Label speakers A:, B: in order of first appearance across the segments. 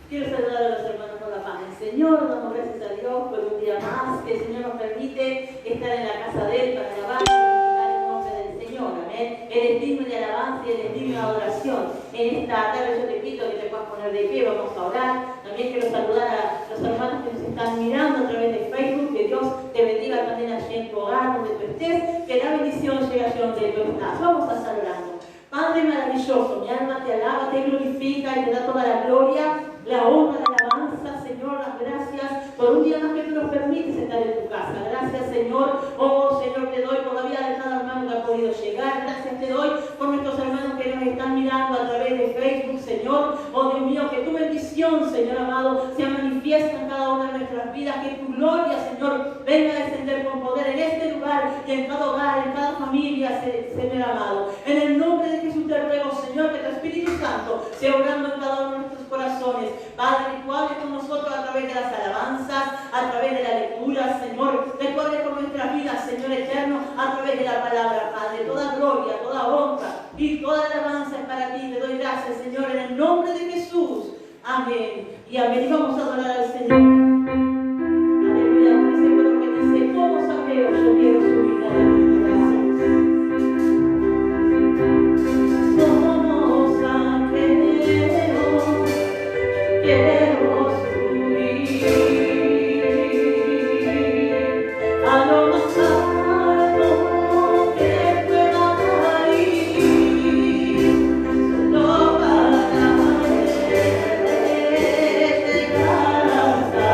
A: Quiero saludar a los hermanos con la paz del Señor. Damos gracias a Dios por un día más que el Señor nos permite estar en la casa de Él para alabar y glorificar el nombre del Señor. Amén. Él es digno de alabanza y Él es digno de adoración. En esta tarde yo te pido que te puedas poner de pie. Vamos a orar. También quiero saludar a los hermanos que nos están mirando a través de Facebook. Que Dios te bendiga también allí en tu hogar, donde tú estés. Que la bendición llegue allí donde tú estás. Vamos a estar orando. Padre maravilloso, mi alma te alaba, te glorifica y te da toda la gloria, la honra, la alabanza, Señor, las gracias por un día más que tú nos permites estar en tu casa. Gracias, Señor. Oh, Señor, te doy por la vida de cada hermano que ha podido llegar. Gracias te doy por nuestros hermanos que nos están mirando a través de Facebook, Señor. Oh, Dios mío, que tu bendición, Señor amado, se manifiesta en cada una de nuestras vidas. Que tu gloria, Señor, venga a descender con poder en este lugar y en cada hogar, en cada familia, Señor amado. En el nombre de Jesús te ruego, Señor, que tu Espíritu Santo sea obrando en cada uno de nuestros corazones. Padre, tú hables con nosotros a través de las alabanzas, a través de la lectura, Señor. Tú hables con nuestras vidas, Señor eterno, a través de la palabra, Padre. Toda gloria, toda honra y toda alabanza es para ti. Te doy gracias, Señor, en el nombre de Jesús. Amén. Y amén. Y vamos a adorar al Señor. Aleluya. Ese coro que dice, como Saqueo, yo quiero subir a la quiero subir a lo más alto que pueda ir, solo para llegar hasta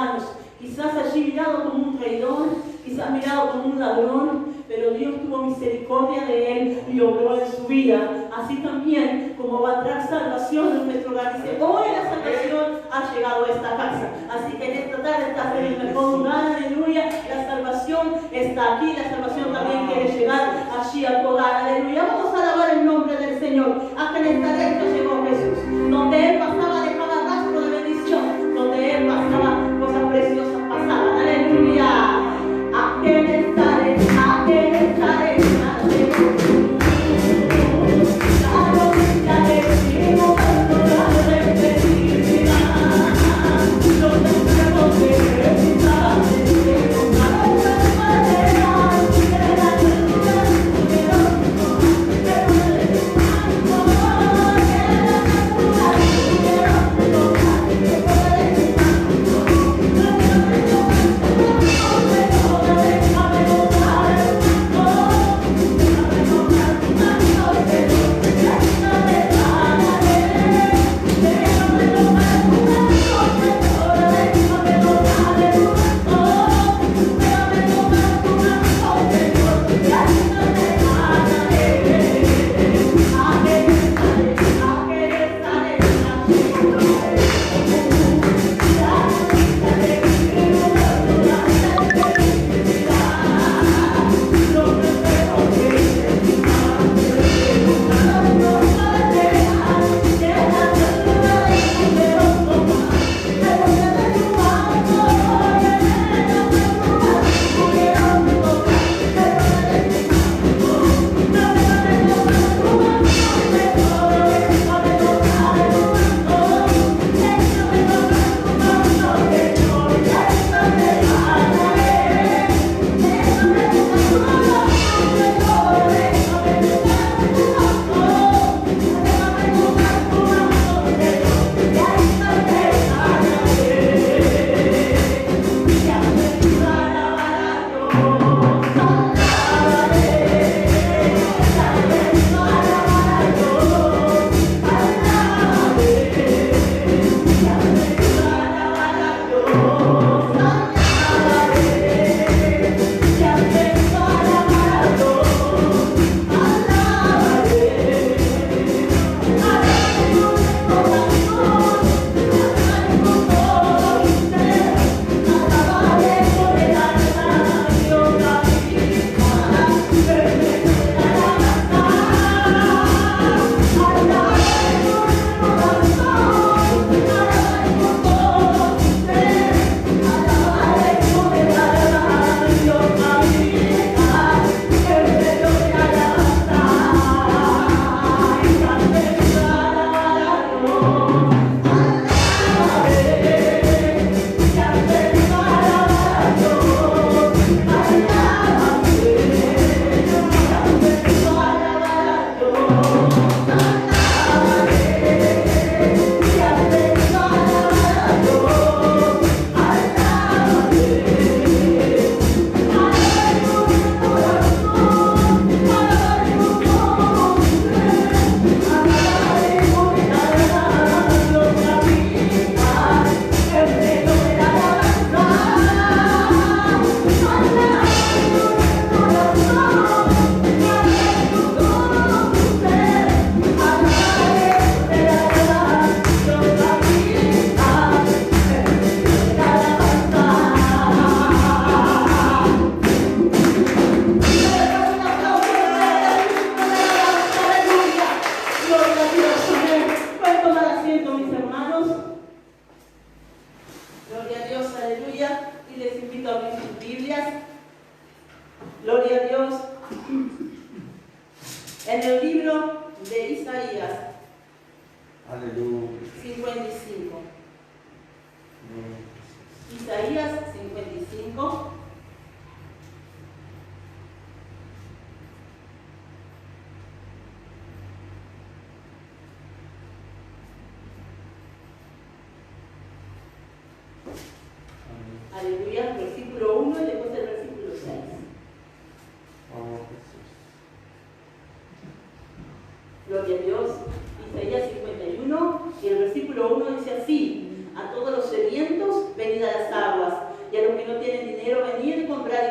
A: hermanos. Quizás allí mirado como un traidor, quizás mirado como un ladrón, pero Dios tuvo misericordia de él y obró en su vida. Así también como va a traer salvación en nuestro hogar. Dice, hoy la salvación ha llegado a esta casa. Así que en esta tarde estás en el mejor lugar, aleluya. La salvación está aquí, la salvación también quiere llegar allí a tu hogar, aleluya. Vamos a alabar el nombre del Señor. Hasta en esta recta llegó Jesús. Donde Él pasaba dejaba rastro de bendición. Donde Él pasaba cosas preciosas pasaban, aleluya. A quien estaré, a quien estaré, en el libro de Isaías,
B: Aleluya.
A: 55. Isaías 55. Aleluya, versículo 1 y después el versículo 6.
B: Oh, Jesús.
A: Gloria a Dios. Isaías 51 y el versículo 1 dice así: a todos los sedientos venid a las aguas.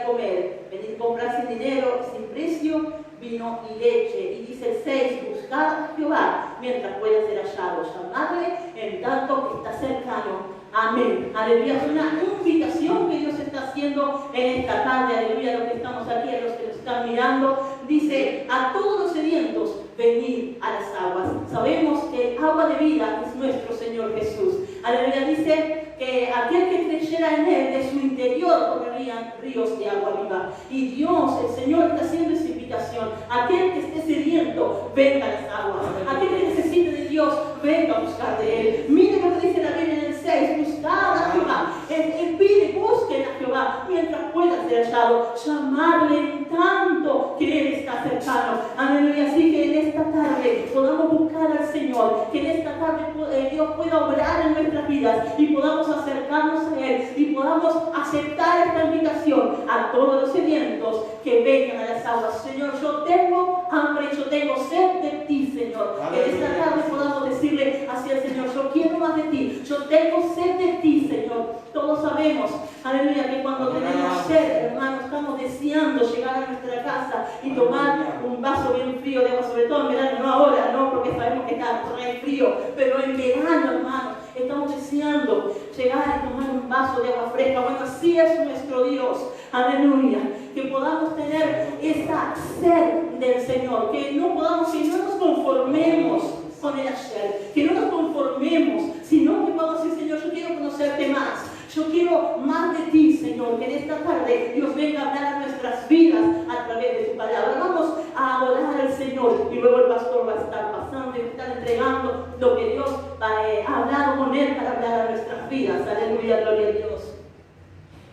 A: a comer. Venid a comprar sin dinero, sin precio, vino y leche. Y dice el 6, buscad a Jehová mientras pueda ser hallado, llamadle en tanto que está cercano. Amén. Aleluya. Es una invitación que Dios está haciendo en esta tarde. Aleluya. Los que estamos aquí, a los que nos están mirando, dice: a todos los sedientos, venid a las aguas. Sabemos que el agua de vida es nuestro Señor Jesús. Aleluya. Dice que aquel que creyera en Él, de su interior correrían ríos de agua viva. Y Dios, el Señor, está haciendo esa invitación. Aquel que esté sediento, venga a las aguas. Aquel que necesite de Dios, venga a buscar de Él. Mire lo que dice la Biblia en el 6: buscad a Jehová. Él pide, busquen a Jehová mientras pueda ser hallado. Llamarle en tanto que Él está cercano. Aleluya. Así que en esta tarde podamos buscar al Señor. Que en esta tarde Dios pueda obrar en nuestras vidas y podamos acercarnos a Él y podamos aceptar esta invitación a todos los sedientos que vengan a las aguas. Señor, yo tengo hambre, yo tengo sed de ti, Señor. Que en esta tarde podamos decirle hacia el Señor: yo quiero más de ti, yo tengo sed de ti, Señor. Todos sabemos, aleluya, que cuando tenemos sed, hermano, estamos deseando llegar a nuestra casa y tomar un vaso bien frío de agua, sobre todo en verano, no ahora, no, porque sabemos que está re frío, pero en verano, hermano, estamos deseando llegar y tomar un vaso de agua fresca. Bueno, así es nuestro Dios. Aleluya. Que podamos tener esa sed del Señor. Que no nos conformemos con el ayer. Que no nos conformemos, sino que podamos decir: Señor, yo quiero conocerte más. Yo quiero más de ti, Señor. Que en esta tarde Dios venga a hablar a nuestras vidas a través de tu palabra. Vamos a adorar al Señor y luego el pastor va a estar pasando y va a estar entregando lo que Dios ha hablado con él para hablar a nuestras vidas. Aleluya, gloria a Dios.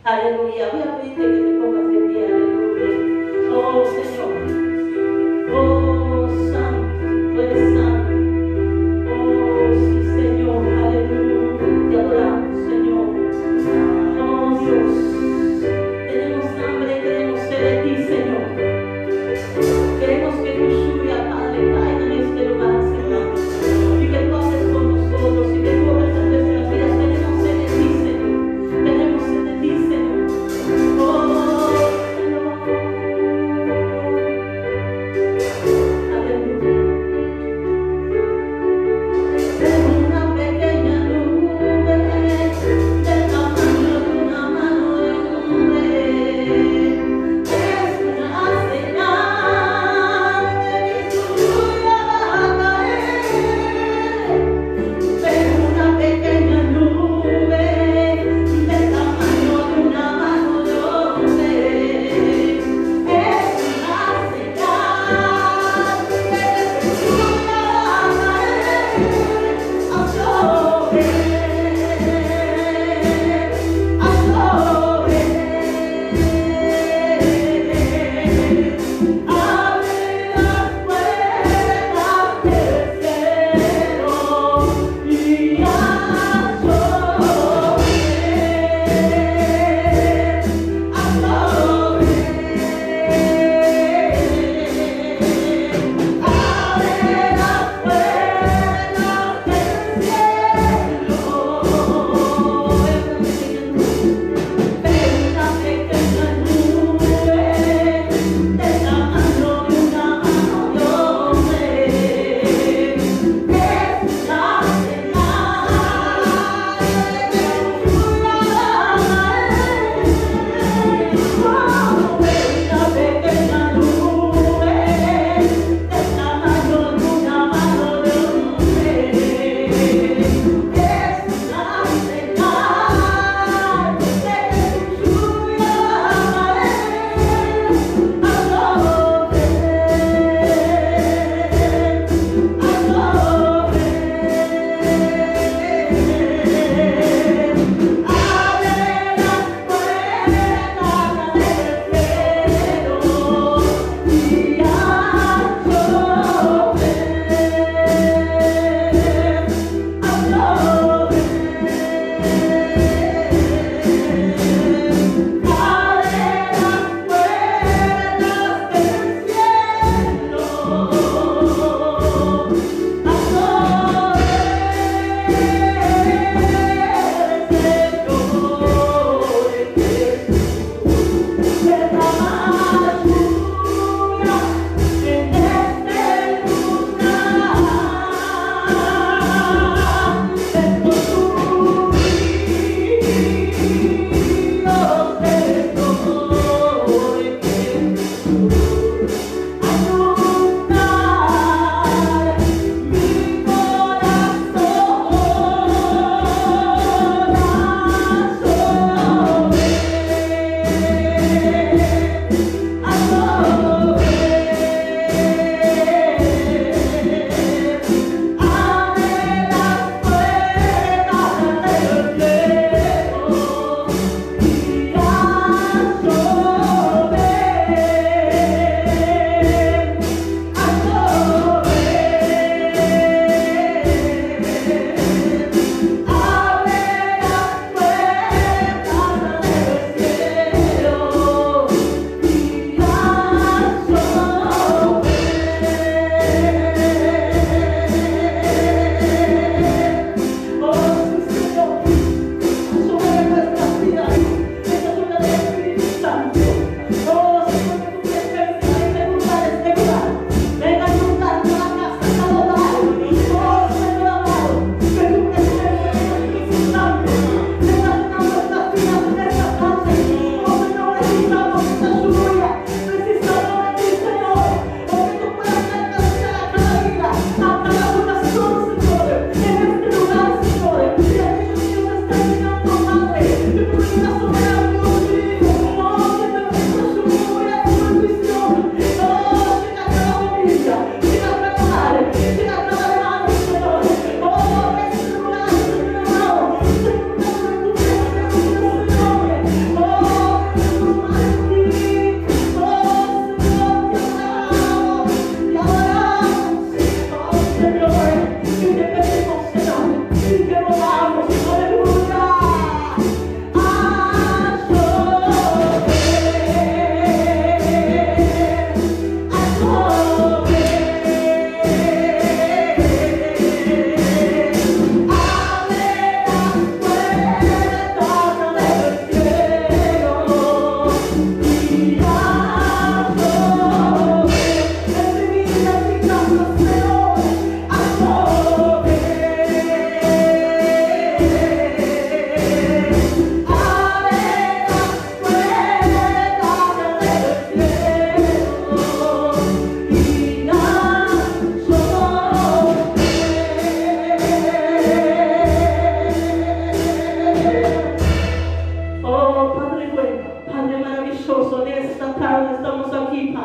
A: Aleluya. Voy a pedirte que te pongas de pie. Aleluya. Oh, Señor. Oh, Santo. Tú eres santo. Oh, sí, Señor. Aleluya. Te adoramos, Señor. Oh, Dios. Tenemos hambre, tenemos sed de ti, Señor. Queremos que tu lluvia, Padre, caiga en este lugar, Señor. Y que tú haces con nosotros y que tú obras en nuestras vidas. Tenemos sed de ti, Señor. Tenemos sed de ti, Señor. Oh,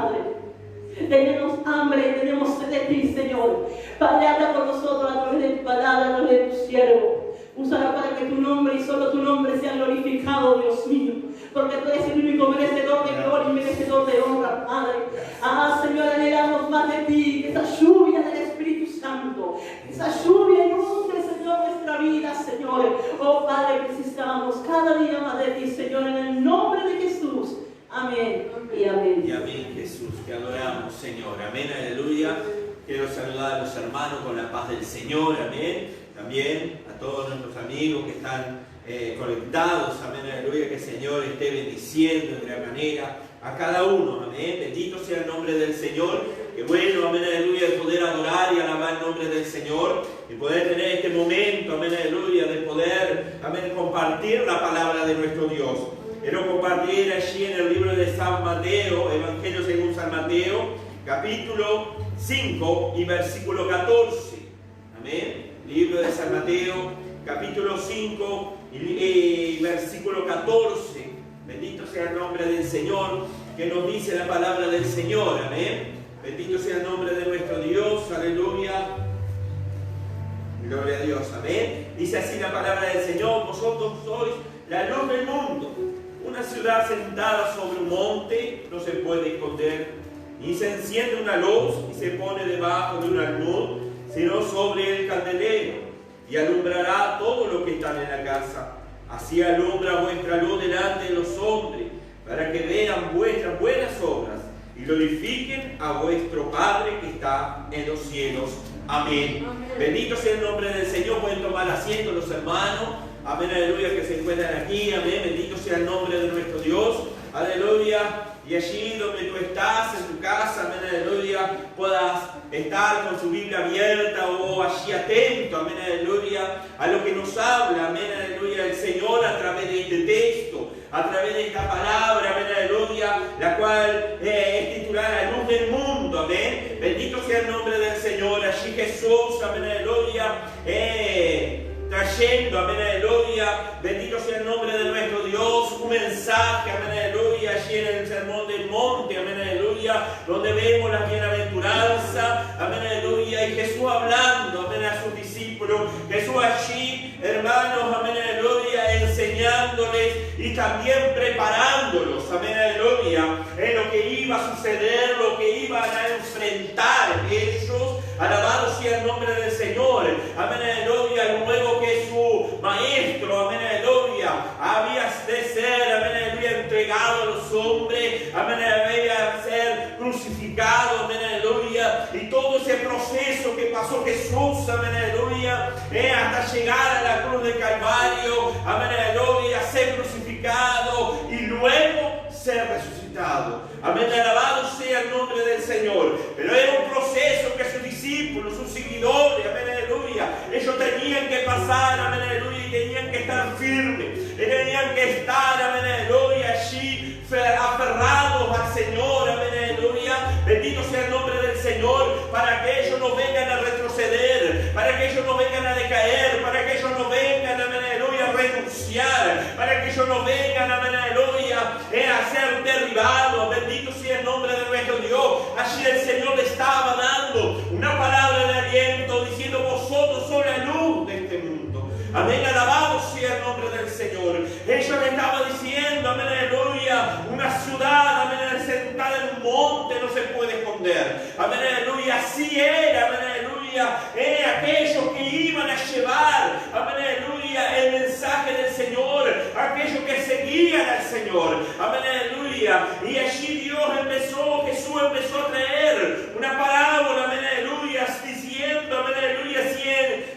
A: Padre. Tenemos hambre y tenemos sed de ti, Señor. Padre, habla con nosotros a través de tu palabra, a través de tu siervo. Úsala para que tu nombre y solo tu nombre sea glorificado, Dios mío. Porque tú eres el único merecedor de gloria y merecedor de honra, Padre. Señor, anhelamos más de ti, que esa lluvia del Espíritu Santo, esa lluvia inunde, Señor, nuestra vida, Señor. Oh, Padre, necesitamos cada día más de ti, Señor, en el nombre de Jesús. Amén y amén.
C: Y amén, Jesús, te adoramos, Señor. Amén, aleluya. Quiero saludar a los hermanos con la paz del Señor, amén. También a todos nuestros amigos que están conectados, amén, aleluya. Que el Señor esté bendiciendo de gran manera a cada uno, amén. Bendito sea el nombre del Señor. Qué bueno, amén, aleluya, de poder adorar y alabar el nombre del Señor. Y poder tener este momento, amén, aleluya, de poder, amén, compartir la palabra de nuestro Dios. Quiero compartir allí en el libro de San Mateo, Evangelio según San Mateo, capítulo 5 y versículo 14. Amén. Libro de San Mateo, capítulo 5 y versículo 14. Bendito sea el nombre del Señor, que nos dice la palabra del Señor. Amén. Bendito sea el nombre de nuestro Dios. Aleluya. Gloria a Dios. Amén. Dice así la palabra del Señor: vosotros sois la luz del mundo. Una ciudad sentada sobre un monte no se puede esconder, ni se enciende una luz y se pone debajo de un almud, sino sobre el candelero, y alumbrará todo lo que están en la casa. Así alumbra vuestra luz delante de los hombres, para que vean vuestras buenas obras y glorifiquen a vuestro Padre que está en los cielos. Amén. Bendito sea el nombre del Señor. Pueden tomar asiento los hermanos. Amén, aleluya, que se encuentran aquí. Amén, bendito sea el nombre de nuestro Dios. Aleluya. Y allí donde tú estás, en tu casa, amén, aleluya, puedas estar con su Biblia abierta o allí atento, amén, aleluya, a lo que nos habla, amén, aleluya, el Señor a través de este texto, a través de esta palabra, amén, aleluya, la cual es titulada La Luz del Mundo, amén. Bendito sea el nombre del Señor. Allí Jesús, amén, aleluya, trayendo, amén, aleluya, bendito sea el nombre de nuestro Dios, un mensaje, amén, aleluya, allí en el sermón del monte, amén, aleluya, donde vemos la bienaventuranza, amén, aleluya, y Jesús hablando, amén, a sus discípulos, Jesús allí, hermanos, amén, aleluya, enseñándoles y también preparándolos, amén, aleluya, en lo que iba a suceder, lo que iban a enfrentar ellos. Alabado sea el nombre del Señor, amén, aleluya. Luego que su maestro, amén, aleluya, había de ser, amén, aleluya, entregado a los hombres, amén, aleluya, ser crucificado, amén, aleluya, y todo ese proceso que pasó Jesús, amén, aleluya, hasta llegar a la cruz del Calvario, amén, aleluya, ser crucificado y luego ser resucitado. Amén, alabado sea el nombre del Señor. Pero era un proceso que sus discípulos, sus seguidores, amén, aleluya, ellos tenían que pasar, amén, aleluya, y tenían que estar firmes, tenían que estar, amén, aleluya, allí aferrados al Señor, amén, aleluya. Bendito sea el nombre del Señor, para que ellos no vengan a retroceder, para que ellos no vengan a decaer, para que ellos no vengan, amén, aleluya, a renunciar, para que ellos no vengan, amén, aleluya, a ser derribados. Bendito sea el nombre de nuestro Dios. Allí el Señor le estaba dando una palabra de aliento, diciendo: vosotros sois la luz de este mundo. Amén, alabado sea el nombre del Señor. Ellos le estaban diciendo, amén, aleluya, una ciudad, amén, sentada en un monte no se puede esconder. Amén, aleluya, así era, amén, aleluya, aquellos que iban a llevar, amén, aleluya, el mensaje del Señor, aquellos que seguían al Señor, amén, aleluya. Y allí Jesús empezó a traer una parábola, amén, aleluya, diciendo, amén, aleluya,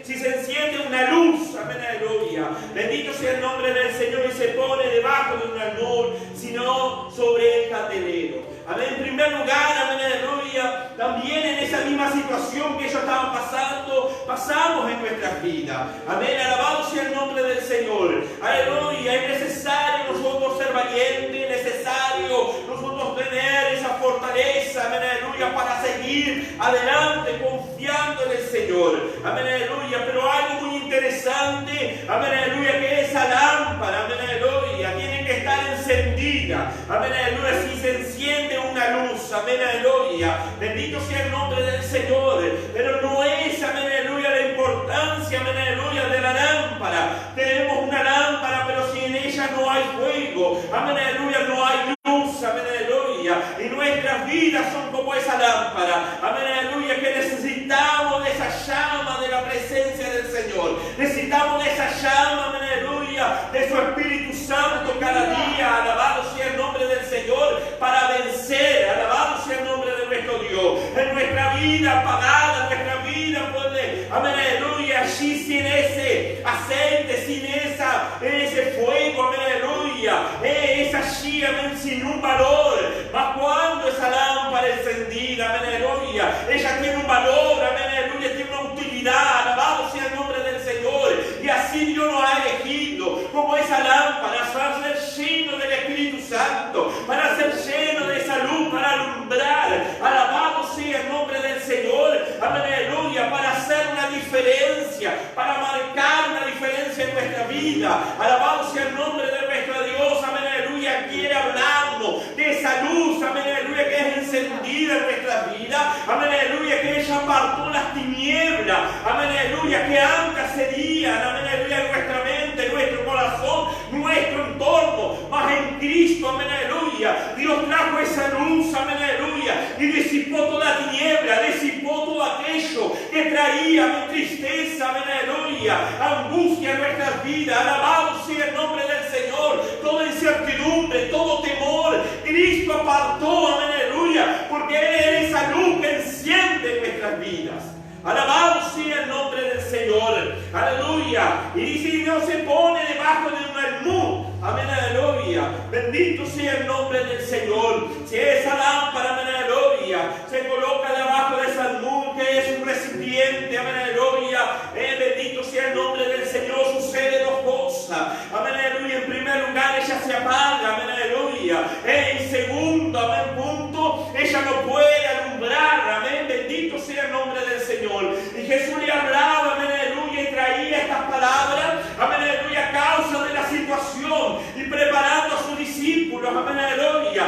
C: si se enciende una luz, amén, aleluya, bendito sea el nombre del Señor, y se pone debajo de un almud, sino sobre el candelero. Amén. En primer lugar, amén, aleluya, también en esa misma situación que ellos estaban pasando, pasamos en nuestras vidas. Amén, alabado sea el nombre del Señor. Aleluya, es necesario nosotros ser valientes, es necesario nosotros tener esa fortaleza, amén, aleluya, para seguir adelante confiando en el Señor. Amén, aleluya, pero algo muy interesante, amén, aleluya, que esa lámpara, amén, aleluya, tiene que estar encendida. vida. Amén, aleluya, si se enciende una luz, amén, aleluya, bendito sea el nombre del Señor, pero no es, amén, aleluya, la importancia, amén, aleluya, de la lámpara. Tenemos una lámpara, pero si en ella no hay fuego, amén, aleluya, no hay luz, amén, aleluya, y nuestras vidas son como esa lámpara, amén, aleluya, que necesitamos de esa llama de la presencia del Señor, necesitamos de esa llama, amén, aleluya, de su Espíritu Santo cada día. Alabado sea el nombre del Señor, para vencer, alabado sea el nombre de nuestro Dios. En nuestra vida apagada, nuestra vida puede, amén, aleluya, allí sin ese aceite, sin ese fuego, amén, aleluya, es allí, amén, sin un valor. Mas cuando esa lámpara encendida, amén, aleluya, ella tiene un valor, amén, aleluya, tiene una utilidad, alabado sea el nombre del Señor. Y así Dios nos ha elegido como esa lámpara para ser lleno del Espíritu Santo, para ser lleno de esa luz, para alumbrar, alabado sea el nombre del Señor, amén, aleluya, para hacer una diferencia, para marcar una diferencia en nuestra vida. Alabado sea el nombre de nuestro Dios, amén, aleluya, quiere hablarnos de esa luz, amén, aleluya, que es encendida en nuestra vida, amén, aleluya, que ella apartó las tinieblas, amén, aleluya, que antes serían, amén, aleluya, en nuestra mente, nuestro corazón, nuestro entorno, mas en Cristo, amén, aleluya, Dios trajo esa luz, amén, aleluya, y disipó toda tiniebla, disipó todo aquello que traía, amén, tristeza, amén, aleluya, angustia en nuestras vidas. Alabado sea el nombre del Señor. Toda incertidumbre, todo temor, Cristo apartó, amén, aleluya, porque Él es esa luz que enciende nuestras vidas. Alabado sea el nombre del Señor, aleluya. Y dice, Dios se pone debajo de un almud, amén, aleluya, bendito sea el nombre del Señor. Si esa lámpara, amén, aleluya, se coloca debajo de ese almud, que es un recipiente, amén, aleluya, bendito sea el nombre del Señor, sucede dos cosas, amén, aleluya. En primer lugar, ella se apaga, amén, aleluya. En segundo, amén, punto, ella no puede alumbrar, amén, bendito sea el nombre del Señor. Y Jesús le hablaba, amén, aleluya, y traía estas palabras, amén, aleluya, a causa de la situación, y preparando a sus discípulos, amén, aleluya,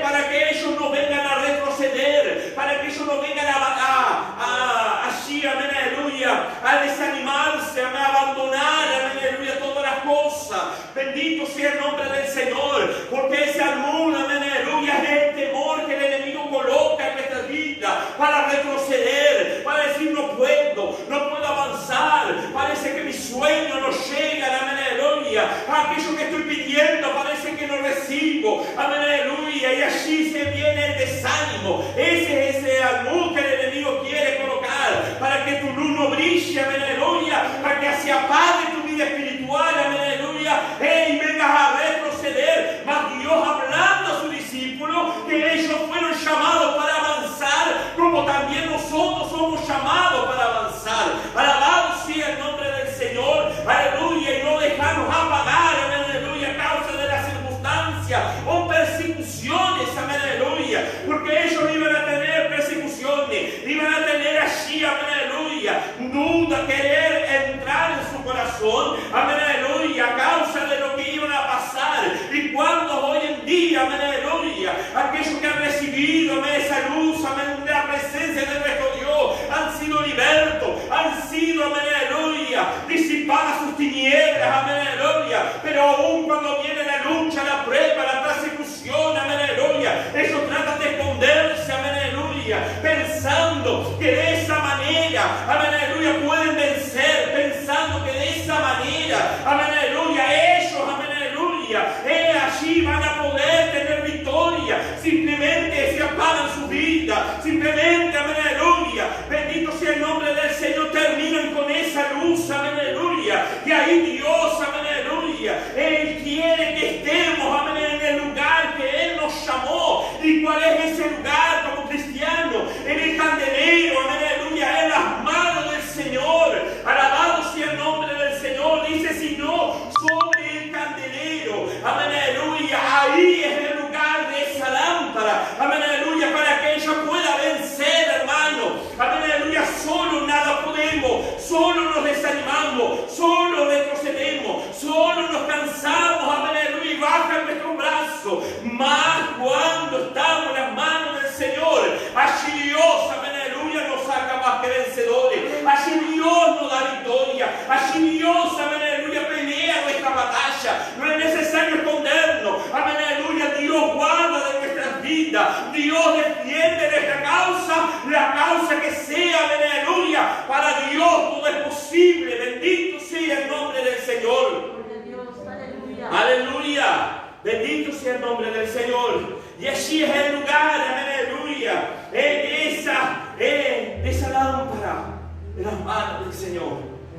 C: para que ellos no vengan a retroceder, para que ellos no vengan allí, amén, aleluya, a desanimarse, a abandonar, amén, aleluya, todas las cosas. Bendito sea el nombre del Señor, porque ese almud, amén, aleluya, es el temor que el enemigo coloca en nuestras vidas para retroceder, para decir no puedo avanzar, parece que mis sueños no llegan, amén, aleluya, aquello que estoy pidiendo parece que no recibo, amén, aleluya, y allí se viene el desánimo. Ese es ese almud que el enemigo quiere colocar para que tu luz no brille, amén, aleluya, para que se apague tu vida espiritual, amén, aleluya, y vengas a retroceder. Mas Dios, hablando a sus discípulos, que ellos fueron llamados para avanzar, como también nosotros somos llamados para avanzar. Alabado sea el nombre del Señor, aleluya, y no dejarnos apagar, amén, aleluya, a causa de las circunstancias o persecuciones, amén, aleluya, porque ellos iban a tener persecuciones, iban a tener allí, amén, aleluya, duda, querer entrar en su corazón, amén, aleluya, a causa de lo que iban a pasar. Y cuando hoy en día, amén, aleluya, aquellos que han recibido, amén, esa luz, amén, de la presencia de nuestro Dios, han sido libertos, han sido, amén, aleluya, disipadas sus tinieblas, amén, aleluya, pero aún cuando viene la lucha, la prueba, la persecución, amén, aleluya, ellos tratan de esconderse, amén, aleluya, pensando que de esa manera, amén, aleluya, pueden vencer, pensando que de esa manera, amén, aleluya, ellos, amén, aleluya, allí van a poder tener victoria. Simplemente se apagan su vida, simplemente, amén, aleluya, bendito sea el nombre del Señor, terminan con esa luz, amén, aleluya, y ahí Dios, amén, aleluya, Él quiere que estemos, amén, en el lugar que Él nos llamó. ¿Y cuál es ese lugar como cristiano? En el candelero, amén, aleluya, en las manos del Señor. Alabado sea el nombre del Señor. Dice, si no, sobre el candelero, amén, aleluya, ahí es el lugar de esa lámpara, amén, aleluya, para que ella pueda vencer, hermano, amén, aleluya. Solo nada podemos, solo nos desanimamos, solo retrocedemos, solo nos cansamos, amén, aleluya, y bajan nuestros brazos. fracaso, más cuando estamos en las manos del Señor, allí Dios, amén, aleluya, nos saca más que vencedores, allí Dios nos da victoria, allí Dios, amén, aleluya, pelea nuestra batalla, no es necesario escondernos, amén, aleluya, Dios guarda de nuestras vidas, Dios defiende nuestra causa, la causa que sea, amén, aleluya, para Dios todo es posible, bendito sea el nombre del Señor. Aleluya, bendito sea el nombre del Señor. Y allí es el lugar, aleluya, de esa lámpara en las manos del Señor,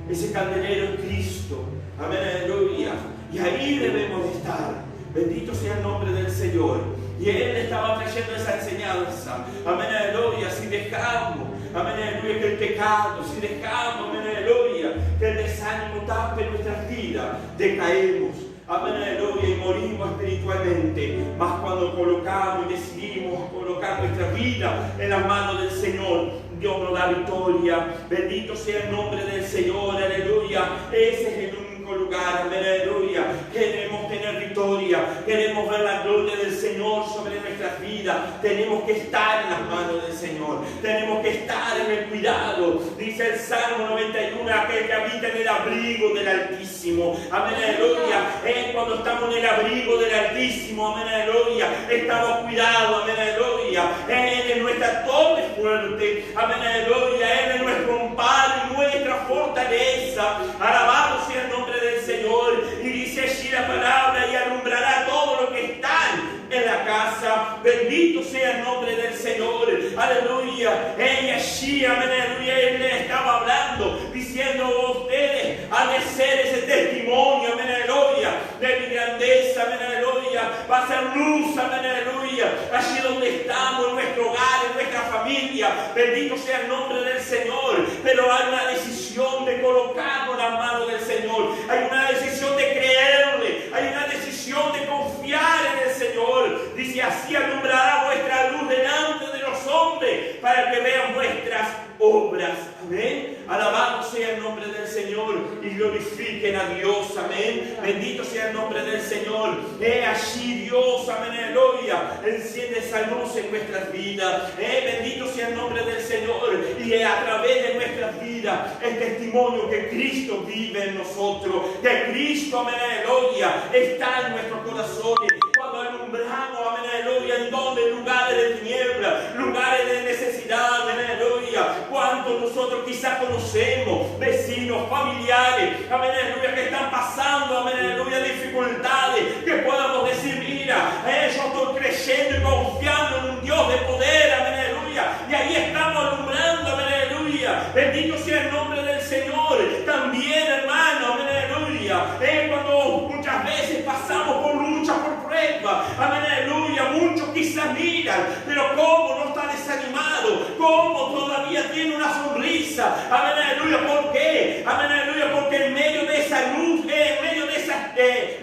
C: ese candelero es Cristo, amén, aleluya. Y ahí debemos de estar, bendito sea el nombre del Señor. Y Él estaba trayendo esa enseñanza, amén, aleluya. Si dejamos, amén, aleluya, que el pecado, si dejamos, amén, aleluya, que el desánimo tape nuestras vidas, decaemos, amén, aleluya, y morimos espiritualmente. Mas cuando colocamos y decidimos colocar nuestra vida en las manos del Señor, Dios nos da victoria. Bendito sea el nombre del Señor, aleluya. Ese es el único lugar, amén, aleluya. Queremos tener victoria, queremos ver la gloria del Señor sobre nuestras vidas. Tenemos que estar en las manos del Señor, tenemos que estar en el cuidado. Dice el Salmo 91, aquel que habita en el abrigo del Altísimo, amén, aleluya. Cuando estamos en el abrigo del Altísimo, amén, aleluya, estamos cuidados, amén, aleluya. Él es nuestra torre fuerte, amén, aleluya. Él es nuestro amparo y nuestra fortaleza. Alabado sea el nombre del Señor. Y dice allí la palabra: y alumbrará todo lo que están en la casa. Bendito sea el nombre del Señor, aleluya. Y allí, amén, aleluya, Él le estaba hablando, diciendo: ustedes han de ser ese testimonio, amén, aleluya, de mi grandeza, amén, aleluya. Va a ser luz, amén, aleluya, allí donde estamos, en nuestro hogar, en nuestra familia. Bendito sea el nombre del Señor. Pero hay una decisión de colocarnos en las manos del Señor, hay una decisión de creerle, hay una decisión de confiar en el Señor. Dice: así alumbrará vuestra luz delante de los hombres, para que vean vuestras obras. Amén. Alabado sea el nombre del Señor y glorifiquen a Dios. Amén. Bendito sea el nombre del Señor. Allí Dios, amén, aleluya, enciende esa luz en nuestras vidas. Bendito sea el nombre del Señor. Y a través de nuestras vidas el testimonio que Cristo vive en nosotros, que Cristo, amén, aleluya, está en nuestros corazones. Cuando alumbramos, amén, aleluya, en donde lugares de tiniebla, lugares de necesidad, amén, aleluya. Cuántos nosotros quizás conocemos, vecinos, familiares, amén, aleluya, que están pasando, amén, aleluya, dificultades, que podamos decir: mira, yo estoy creyendo y confiando en un Dios de poder, amén, aleluya. Y ahí estamos alumbrando, amén, aleluya. Bendito sea el nombre del Señor. También, hermano, amén, aleluya, cuando muchas veces pasamos por luchas, por pruebas, amén, aleluya, muchos quizás miran, pero cómo no está desanimado, cómo todavía tiene una sonrisa, amén, aleluya. ¿Por qué? Amén, aleluya, porque en medio de esa luz, en medio de esas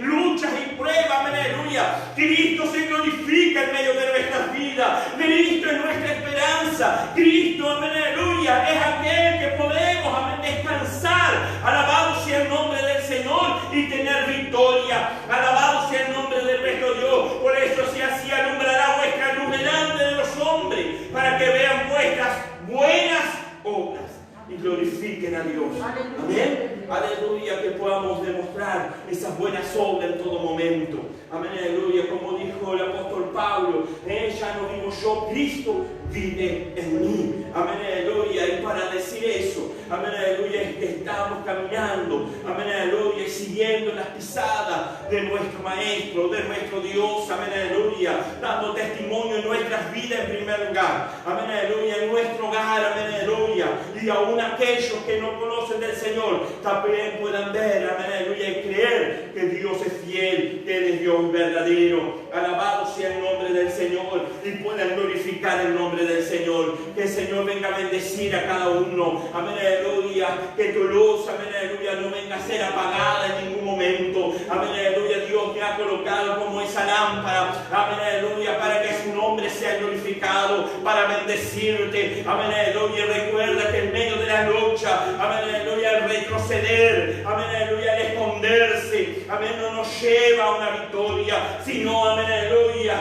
C: luchas y pruebas, amén, aleluya, Cristo se glorifica en medio de nuestras vidas. Cristo es nuestra esperanza. Cristo, amén, aleluya, es aquel que podemos, amén, descansar. Alabado sea el nombre del Señor y tener victoria. Alabado sea el nombre de nuestro Dios. Por eso, si así alumbrará vuestra luz delante de los hombres, para que vean vuestras buenas obras y glorifiquen a Dios. Amén. Aleluya, que podamos demostrar esas buenas obras en todo momento. Amén, aleluya, como dijo el apóstol Pablo: ya no vivo yo, Cristo vive en mí. Amén, aleluya. Y para decir eso, amén, aleluya, es que estamos caminando, amén, aleluya, y siguiendo las pisadas de nuestro Maestro, de nuestro Dios, amén, aleluya, dando testimonio en nuestras vidas en primer lugar, amén, aleluya, en nuestro hogar, amén, aleluya. Y aún aquellos que no conocen del Señor también puedan ver, amén, aleluya, y creer que Dios es fiel, que Él es Dios verdadero. Alabado sea el nombre del Señor y puedan glorificar el nombre del Señor. Que el Señor venga a bendecir a cada uno, amén, aleluya. Que tu luz, amén, aleluya, no venga a ser apagada en ningún momento, amén, aleluya. Dios te ha colocado como esa lámpara, amén, aleluya, para que su nombre sea glorificado, para bendecirte, amén, aleluya. Recuerda que en medio de la lucha, amén, aleluya, el retroceder, amén, aleluya, el esconderse, amén, no nos lleva a una victoria, sino, amén, aleluya,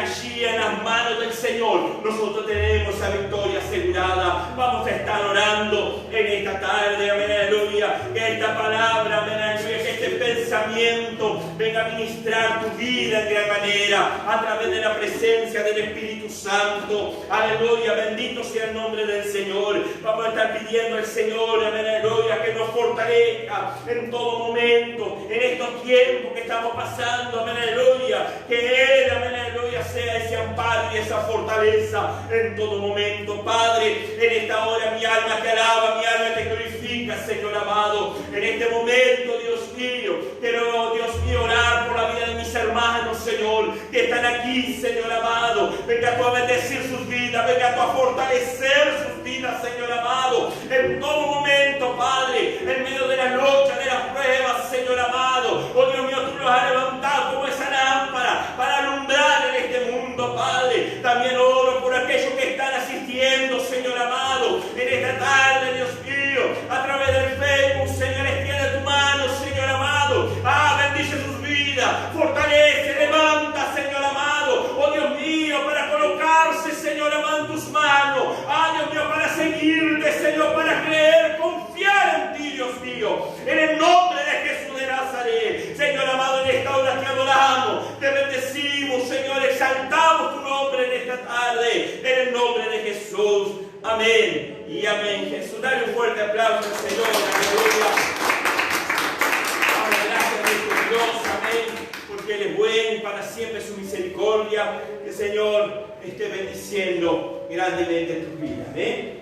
C: allí en las manos del Señor nosotros tenemos esa victoria asegurada. Vamos a estar orando en esta tarde, amén, aleluya, que esta palabra, amén, aleluya, que este pensamiento venga a ministrar tu vida en gran manera a través de la presencia del Espíritu Santo. Aleluya, bendito sea el nombre del Señor. Vamos a estar pidiendo al Señor, amén, aleluya, que nos fortalezca en todo momento, en estos tiempos que estamos pasando, amén, aleluya, que Él, amén, aleluya, sea ese amparo y esa fortaleza en todo momento. Padre, en esta hora mi alma te alaba, mi alma te glorifica, Señor amado. En este momento, Dios mío, quiero, Dios mío, orar por la vida de mis hermanos, Señor, que están aquí, Señor amado. Venga tú a bendecir sus vidas, venga tú a fortalecer sus vidas, Señor amado, en todo momento, Padre, en medio de las luchas, de las pruebas, Señor amado. Oh Dios mío, tú los has levantado como esa lámpara para alumbrar en este mundo, Padre. También oro por aquellos que están asistiendo, Señor amado, en esta tarde, Dios mío, a través del Facebook, Señor, extiende tu mano, Señor amado. Bendice sus vidas, fortalece, levanta, Señor amado. Oh Dios mío, para colocarse, Señor amado, en tus manos. Dios mío, para seguirte, Señor, para creer, confiar en ti, Dios mío. En el nombre de Jesús de Nazaret, Señor amado, en esta hora te adoramos, te bendecimos, Señor, exaltamos tu nombre en esta tarde, en el nombre de Jesús. Amén y amén. Jesús, dale un fuerte aplauso al Señor. Aleluya. Gracias a nuestro Dios, amén, porque Él es bueno y para siempre su misericordia. Que el Señor esté bendiciendo grandemente tus vidas. Amén.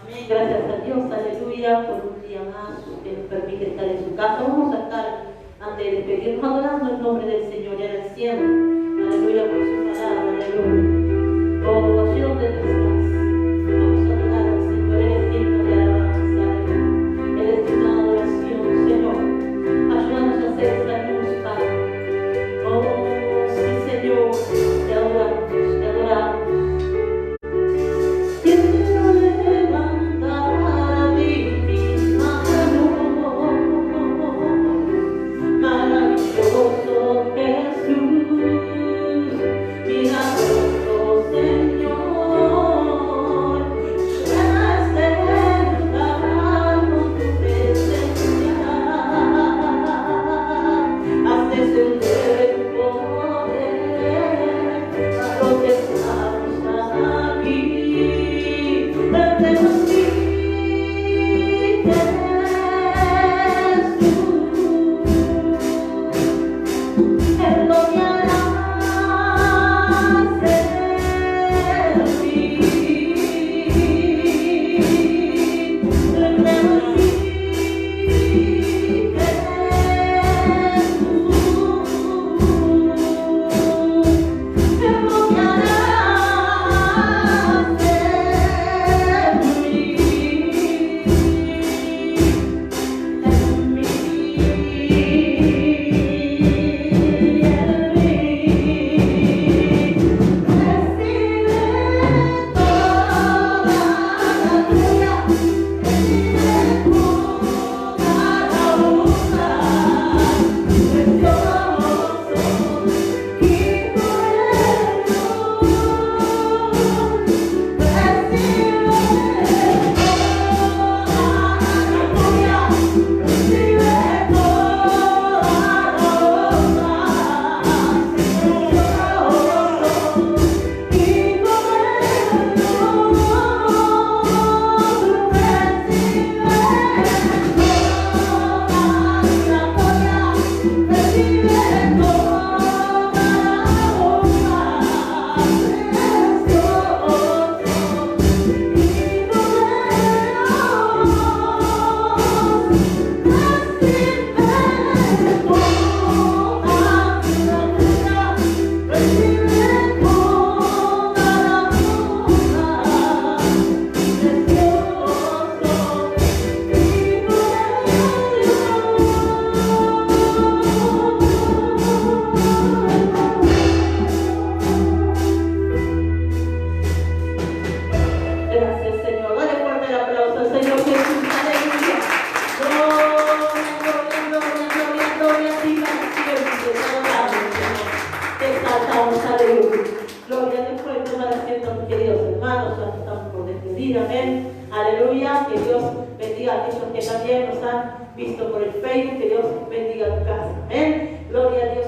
A: Amén, gracias a Dios, aleluya, por un día más que nos permite estar en su casa. Vamos a estar, antes de despedirnos, adorando el nombre del Señor y agradeciendo, aleluya, por su palabra, aleluya. Oh, allí donde tú estás, vamos a adorar al Señor, Él es digno de alabanza, aleluya. Él es digno de adoración, Señor. Ayúdanos a hacer esta luz, Padre. Oh, sí, Señor, te adoramos, te adoramos. Maravilloso Jesús, mira. bendecir, amén. Aleluya, que Dios bendiga a aquellos que también nos han visto por el Facebook, que Dios bendiga tu casa, amén. Gloria a Dios.